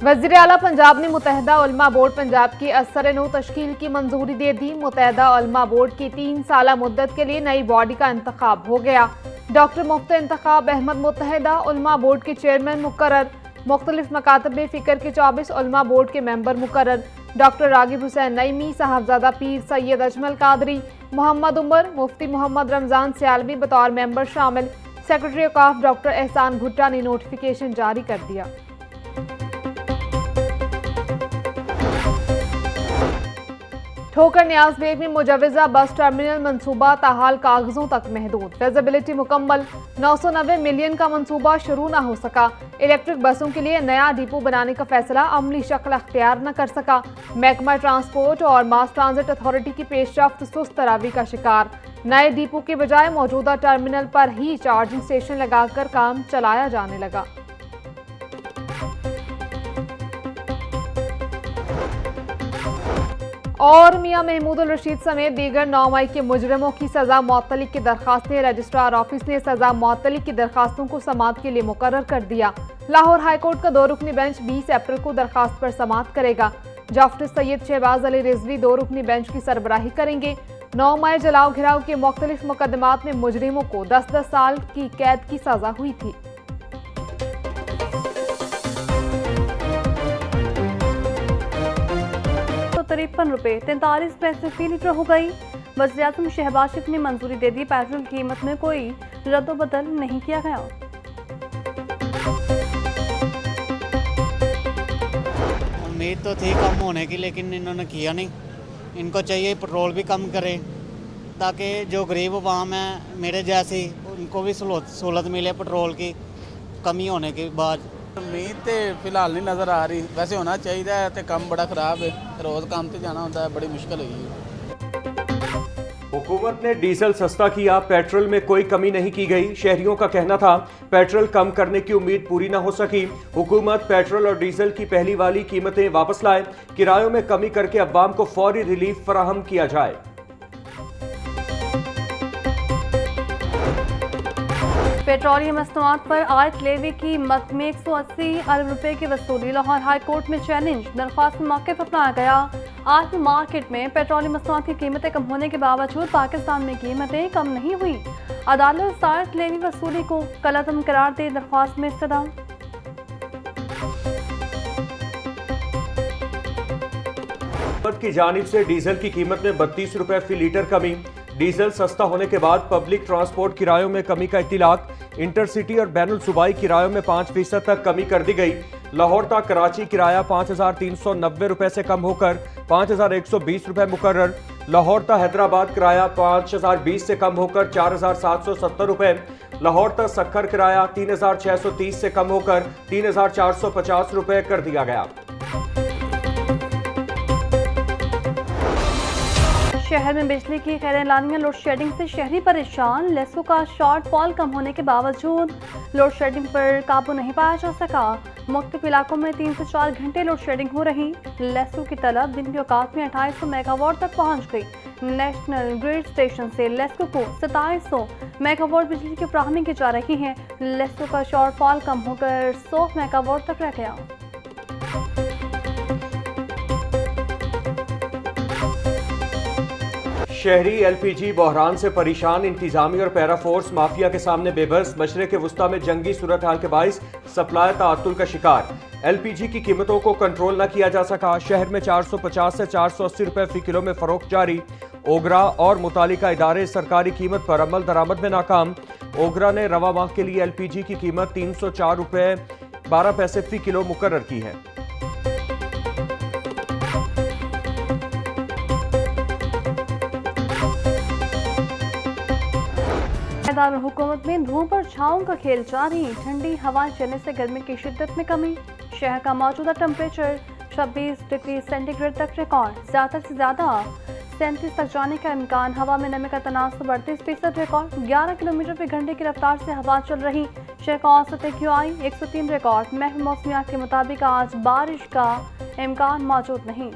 वज़ीर आला पंजाब ने मुत्तहिदा उलमा बोर्ड पंजाब की असर-ए-नौ तश्कील की मंजूरी दे दी। मुत्तहिदा उलमा बोर्ड की 3 साला मुद्दत के लिए नई बॉडी का इंतखाब हो गया। डॉक्टर मुफ्ती इंतखाब अहमद मुत्तहिदा उलमा बोर्ड के चेयरमैन मुकर्रर। मुख्तलिफ मकातब फ़िक्र के 24 उलमा बोर्ड के मेंबर मुकर्रर। डॉक्टर रागिब हुसैन नईमी, साहबजादा पीर सैयद अजमल कादरी, मोहम्मद उमर, मुफ्ती मोहम्मद रमज़ान सियालवी बतौर मेंबर शामिल। सेक्रेटरी औकाफ डॉक्टर एहसान भुट्टा ने नोटिफिकेशन जारी कर दिया। ठोकर न्याज बेग में मुजवजा बस टर्मिनल मंसूबा ताहाल कागजों तक महदूद। फिजिबिलिटी मुकम्मल, 990 मिलियन का मंसूबा शुरू न हो सका। इलेक्ट्रिक बसों के लिए नया डिपो बनाने का फैसला अमली शक्ल अख्तियार न कर सका। महकमा ट्रांसपोर्ट और मास ट्रांजिट अथॉरिटी की पेशरफ्त सुस्त तरावी का शिकार। नए डिपो के बजाय मौजूदा टर्मिनल पर ही चार्जिंग स्टेशन लगाकर काम चलाया जाने लगा। और मियां महमूद उल रशीद समेत दीगर 9 मई के मुजरिमों की सजा मुअत्तली की दरखास्तें। रजिस्ट्रार ऑफिस ने सजा मुअत्तली की दरखास्तों को समाअत के लिए मुकर्रर कर दिया। लाहौर हाईकोर्ट का 2 रुकनी बेंच 20 अप्रैल को दरखास्त पर समाअत करेगा। जस्टिस सैयद शहबाज अली रिजवी 2 रुकनी बेंच की सरबराही करेंगे। 9 मई जलाओ घिराव के मुख्तलिफ मुकदमात में मुजरिमों को 10-10 साल की कैद की सजा हुई थी। ₹53.43 फी लीटर हो गई। वज़ीर-ए-आज़म शहबाज शरीफ ने मंजूरी दे दी। पेट्रोल की कीमत में कोई रद्द-बदल नहीं किया गया। उम्मीद तो थी कम होने की, लेकिन इन्होंने किया नहीं। इनको चाहिए पेट्रोल भी कम करें ताकि जो गरीब अवाम है मेरे जैसी, उनको भी सहूलत मिले पेट्रोल की कमी होने के बाद। उम्मीद तो फिलहाल नहीं नज़र आ रही। वैसे होना चाहिए तो काम बड़ा ख़राब है, रोज़ काम तो जाना होता है, बड़ी मुश्किल हुई है। हुकूमत ने डीजल सस्ता किया, पेट्रोल में कोई कमी नहीं की गई। शहरियों का कहना था पेट्रोल कम करने की उम्मीद पूरी ना हो सकी। हुकूमत पेट्रोल और डीजल की पहली वाली कीमतें वापस लाए, किरायों में कमी करके अवाम को फौरी रिलीफ फराहम किया जाए। पेट्रोलियम मसनूआत पर आयत लेवी की मद में 180 अरब रुपए की वसूली। लाहौर हाई कोर्ट में चैलेंज, दरख्वास्त में मौक़िफ़ अपनाया गया। आज मार्केट में पेट्रोलियम मसनूआत की कीमतें कम होने के बावजूद पाकिस्तान में कीमतें कम नहीं हुई। अदालत आयत लेवी वसूली को कलअदम करार दे दरख्वास्त में इस्तदा। हुकूमत की जानिब से डीजल की कीमत में 32 रुपए फी लीटर कमी। डीजल सस्ता होने के बाद पब्लिक ट्रांसपोर्ट किरायों में कमी का इत्तिलाक। इंटरसिटी और बैनुल सूबाई किरायों में 5% तक कमी कर दी गई। लाहौर तक कराची किराया 5,390 रुपए से कम होकर 5,120 रुपए मुकर्रर। लाहौर तक हैदराबाद किराया 5,020 से कम होकर 4,770 रुपए। लाहौर तक सक्खर किराया 3,630 से कम होकर 3,450 रुपए कर दिया गया। शहर में बिजली की गैर-एलानिया लोड शेडिंग से शहरी परेशान। लेसो का शॉर्टफॉल कम होने के बावजूद लोड शेडिंग पर काबू नहीं पाया जा सका। मुख्तलिफ इलाकों में 3 से 4 घंटे लोड शेडिंग हो रही। लेसो की तलब दिन के औकात में 2800 मेगावाट तक पहुंच गई। नेशनल ग्रिड स्टेशन से लेसो को 2700 मेगावाट बिजली की फराहमी की जा रही है। लेसो का शॉर्टफॉल कम होकर 100 मेगावाट तक रह गया। शहरी एलपीजी बहरान से परेशान। इंतजामी और पैरा फोर्स माफिया के सामने बेबस। मशरक़ वुस्ता में जंगी सूरत हाल के बाइस सप्लाई ताअत्तुल का शिकार। एलपीजी की कीमतों को कंट्रोल न किया जा सका। शहर में 450 से 480 रुपए फी किलो में फरोख्त जारी। ओगरा और मुतालिका इदारे सरकारी कीमत पर अमल दरामद में नाकाम। ओगरा ने रवा माह के लिए एलपीजी की कीमत 304 रुपए 12 पैसे फी किलो मुकर्रर की है। हुकूमत में धूप और छाँव का खेल जारी। ठंडी हवाएं चलने से गर्मी की शिद्दत में कमी। शहर का मौजूदा टेम्परेचर 26 डिग्री सेंटीग्रेड तक रिकॉर्ड। ज़्यादा से ज़्यादा 37 तक जाने का इम्कान। हवा में नमी का तनासुब 38% रिकॉर्ड। 11 किलोमीटर प्रति घंटे की रफ्तार से हवा चल रही। शहर का औसत AQI 103 रिकॉर्ड। महकमा मौसमियात के मुताबिक आज बारिश का इम्कान मौजूद नहीं।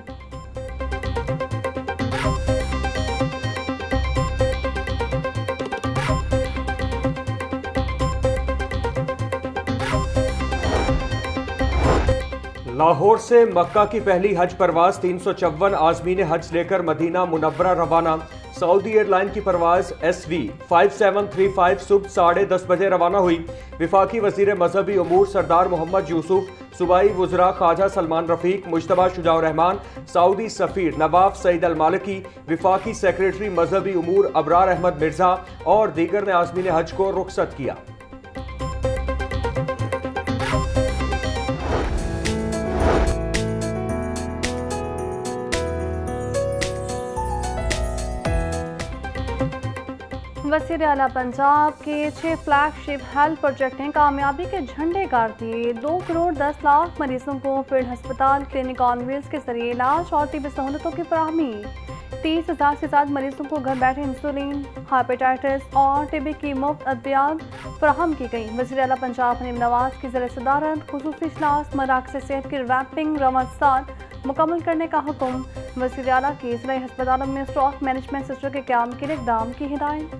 लाहौर से मक्का की पहली हज परवाज 354 आज़मीन हज लेकर मदीना मुनव्वरा रवाना। सऊदी एयरलाइन की परवाज SV 5735 सुबह 10:30 बजे रवाना हुई। विफाकी वजीर मजहबी उमूर सरदार मोहम्मद यूसुफ, सूबाई वज़रा ख्वाजा सलमान रफ़ीक, मुश्तबा शुजाउर रहमान, सऊदी सफ़ीर नवाफ सईद अल मालिकी, विफाकी सेक्रेटरी मजहबी उमूर अबरार अहमद मिर्जा और दीगर ने आज़मीन हज को रुखसत किया। वज़ीर आला पंजाब के 6 फ्लैगशिप हेल्थ प्रोजेक्ट ने कामयाबी के झंडे गाड़ दिए। 2 करोड़ 10 लाख मरीजों को फील्ड अस्पताल, क्लिनिक ऑन व्हील्स के जरिए इलाज और तिब्बी सहूलतों की फराहमी। 30,000 से ज्यादा मरीजों को घर बैठे इंसुलिन, हेपेटाइटिस और टीबी की मुफ्त अद्वियात फराहम की गई। वज़ीर आला पंजाब हनीम नवाज की ज़रिए सदारत खुसूसी इजलास मराकज़ सेहत की रैपिंग रमज़ात मुकम्मल करने का हुक्म। वज़ीर आला की ज़िला अस्पतालों में स्टॉक मैनेजमेंट सिस्टम के क़याम के लिए इक़दाम की हिदायत।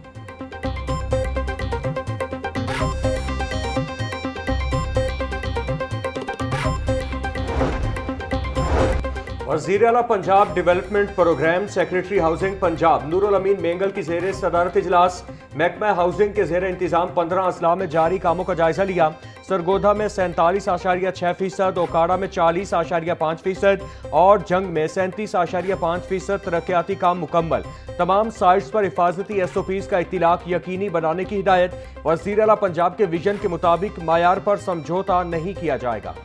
वज़ीर आला Punjab development programme secretary housing Punjab Noorul Ameen Mengal की ज़ेर सदारत इजलास महकमा हाउसिंग के ज़ेर इंतज़ाम 15 अजला में जारी कामों का जायजा लिया। सरगोधा में 47.6%, ओकाड़ा में 40.5% और जंग में 37.5% तरक्याती काम मुकम्मल। तमाम साइट्स पर हिफाजती SOPs का इत्तिलाक यकीनी बनाने की हिदायत। वज़ीर आला पंजाब के विजन के मुताबिक मायार पर समझौता नहीं किया जाएगा।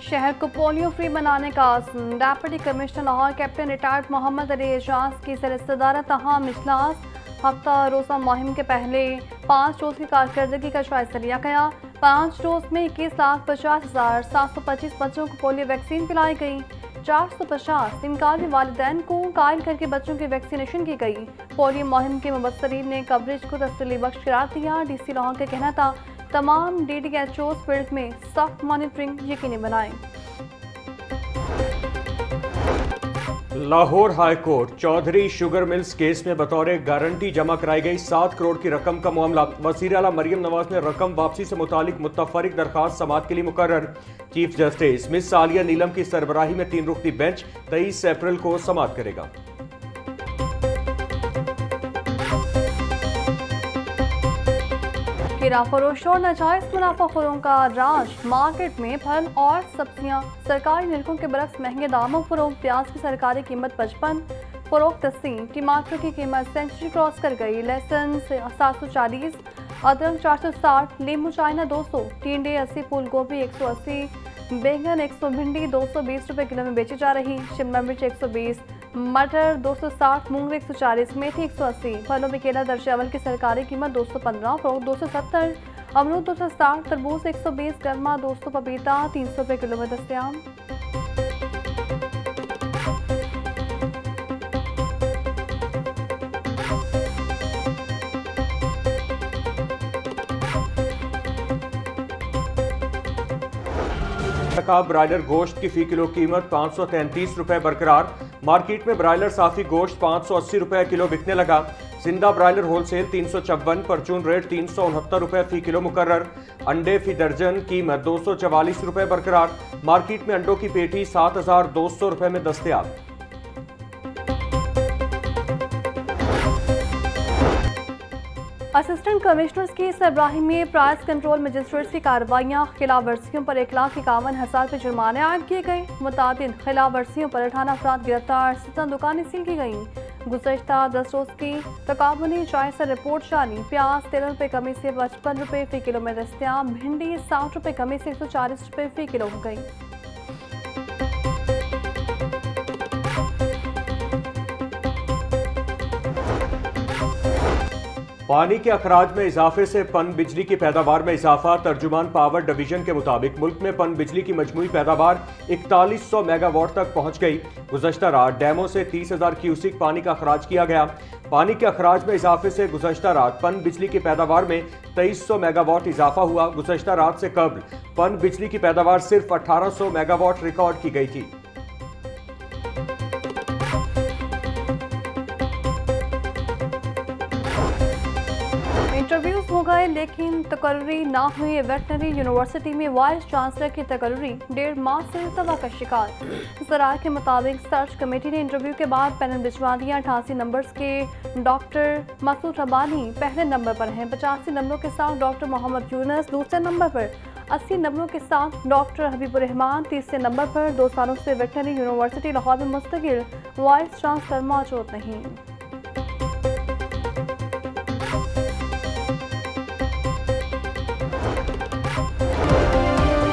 शहर को पोलियो फ्री बनाने का आज़म। Deputy commissioner Lahore captain retired Mohammad Ali Ejaz की सदारत अहम इजलास हफ्ता रोज़ा मुहिम के पहले 5 डोज की कारकर्दगी का जायजा लिया गया। 5 डोज में 21,50,725 बच्चों को पोलियो वैक्सीन पिलाई गई। 450 इनकारी वालिदैन को कायल करके बच्चों की वैक्सीनेशन की गई। पोलियो मुहिम के मुबस्सरीन ने कवरेज को तसल्ली बख्श करार दिया। DC लाहौर का कहना था तमाम DDHOs फील्ड में सख्त मॉनिटरिंग यकीनी बनाएं। Lahore high court Chaudhry sugar mills case में बतौर गारंटी जमा कराई गई 7 करोड़ की रकम का मामला। वज़ीर आला मरियम नवाज ने रकम वापसी से मुतालिक मुत्तफरिक दरखास्त समाअत के लिए मुकर्रर। चीफ जस्टिस मिस सालिया नीलम की सरबराही में 3 रुकनी बेंच 23 अप्रैल को समाअत करेगा। किरा फरोशों और नाजायज मुनाफाखोरों का राज। मार्केट में फल और सब्जियां सरकारी निरखों के बरक्स महंगे दामों फरोख्त। प्याज की सरकारी कीमत 55, फरोख्त 80। टमाटर की कीमत सेंचुरी क्रॉस कर गई। लहसुन 740, अदरक 460, नींबू चाइना 200, टिंडे 80, फूल गोभी 180, बैंगन 100, भिंडी 220 रुपए किलो में बेची जा रही। शिमला मिर्च 120, मटर 260, मूंग 140, मेथी 180। फलों में केला दर्जे अवल की सरकारी कीमत 215, फरोख्त 270, अमरूद 260, तरबूज 120, गर्मा 200, पपीता 300 रुपए किलो में दस्तयाब। ब्रायलर गोश्त की फी किलो कीमत 533 रुपए बरकरार। मार्केट में ब्रायलर साफी गोश्त 580 रुपए किलो बिकने लगा। जिंदा ब्रायलर होलसेल 356, परचून रेट 369 रुपए फी किलो मुकर्रर। अंडे फी दर्जन कीमत 244 रुपए बरकरार। मार्केट में अंडों की पेटी 7,200 रुपए में दस्तयाब। असिस्टेंट कमिश्नर्स की सरबराही में प्राइस कंट्रोल मजिस्ट्रेट्स की कार्रवाइयाँ। खिलाफ वर्जियों पर 1,51,000 रुपये जुर्माने आयद किए गए। मुतादिद खिलाफ वर्जियों पर 18 अफराद गिरफ्तार, 17 दुकानें सील की गईं। गुज़श्ता 10 रोज की तकाबुली जायजा रिपोर्ट जारी। प्याज 13 रुपये कमी से 55 रुपये फी किलो में दस्तयाब। भिंडी 60 रुपये कमी से 140 रुपये फी किलो हो गई। पानी के अखराज में इजाफे से पन बिजली की पैदावार में इजाफा। तर्जुमान पावर डिवीजन के मुताबिक मुल्क में पन बिजली की मजमूई पैदावार 4100 मेगावाट तक पहुंच गई। गुज़श्ता रात डैमों से 30,000 क्यूसिक पानी का अखराज किया गया। पानी के अखराज में इजाफे से गुज़श्ता रात पन बिजली की पैदावार में 2300 मेगावाट इजाफा हुआ। गुज़श्ता रात से कबल पन बिजली की पैदावार सिर्फ 1800 मेगावाट रिकॉर्ड की गई थी। इंटरव्यूज हो गए लेकिन तकर्री ना हुई। वेटनरी यूनिवर्सिटी में वाइस चांसलर की तकर्री 1.5 माह से तबाह का शिकार। ज़राए के मुताबिक सर्च कमेटी ने इंटरव्यू के बाद पैनल भिजवा दिया। 88 नंबर्स के डॉक्टर मसूद रबानी पहले नंबर पर हैं। 85 नंबरों के साथ डॉक्टर मोहम्मद यूनुस दूसरे नंबर पर। 80 नंबरों के साथ डॉक्टर हबीबुर रहमान तीसरे नंबर पर। 2 सालों से वेटनरी यूनिवर्सिटी लाहौर में मुस्तकिल वाइस चांसलर मौजूद नहीं।